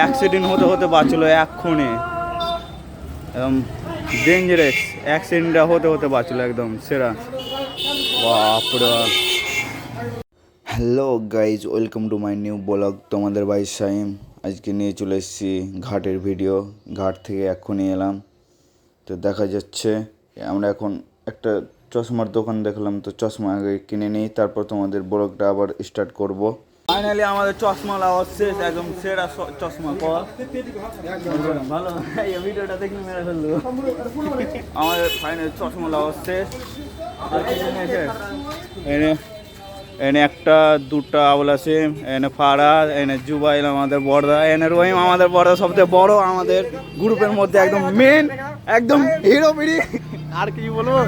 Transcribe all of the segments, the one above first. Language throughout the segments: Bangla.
অ্যাক্সিডেন্ট হতে হতে বাঁচলো এক্ষুনি, একদম ডেঞ্জারাস অ্যাক্সিডেন্টটা হতে হতে বাঁচলো একদম সেরা। বাপরে। Hello guys, welcome to my new blog. তোমাদের ভাই শাইম আজকে নিয়ে চলে এসেছি ঘাটের ভিডিও। ঘাট থেকে এক্ষুনি এলাম, তো দেখা যাচ্ছে আমরা এখন একটা চশমার দোকান দেখলাম, তো চশমা আগে কিনে নিই, তারপর তোমাদের ব্লগটা আবার স্টার্ট করব। ফাইনালি আমাদের চশমা লাওয়া শেষ, একদম সেরা চশমা কল ভালো। এই ভিডিওটা দেখলে মেরে ফেললো। আমাদের ফাইনালি চশমা লাওয়া শেষ। এনে একটা দুটা আউল আছে, এনে ফারাজ, এনে জুবাইল আমাদের বড়দা, এনে রহিম আমাদের বড়দা, সবচেয়ে বড় আমাদের গ্রুপের মধ্যে একদম মেন, একদম হিরো বিড়ি। আর কি বলবো,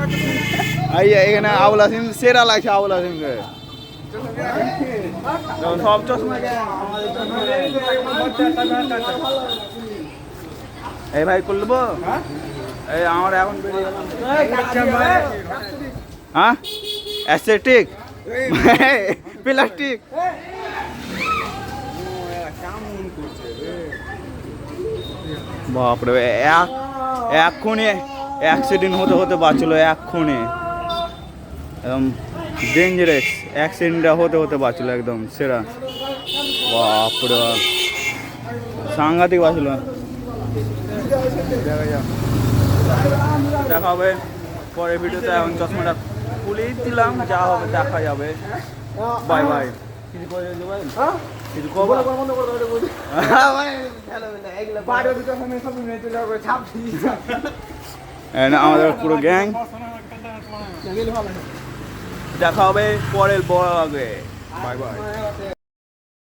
এখানে আউল আসিম সেরা লাগছে। আউল আসিমকে সব চশমা। এই ভাই করলবো এই আমার এখন হ্যাঁ অ্যাসথেটিক প্লাস্টিক। বাপরে, এক্ষুনি অ্যাক্সিডেন্ট হতে হতে বাঁচলো এক্ষুনি, একদম ডেঞ্জারাস অ্যাক্সিডেন্টটা হতে হতে বাঁচলো একদম সেরা। বাপরে, সাংঘাতিক বাঁচলো। দেখা হবে পরের ভিডিওতে। এখন চশমাটা খুলেই দিলাম, যা হবে দেখা যাবে। Bye bye. কিছু করে ভাই, কিছু কবা আমাদের পুরো গ্যাং। দেখা হবে পরের ব্লগে। Bye bye.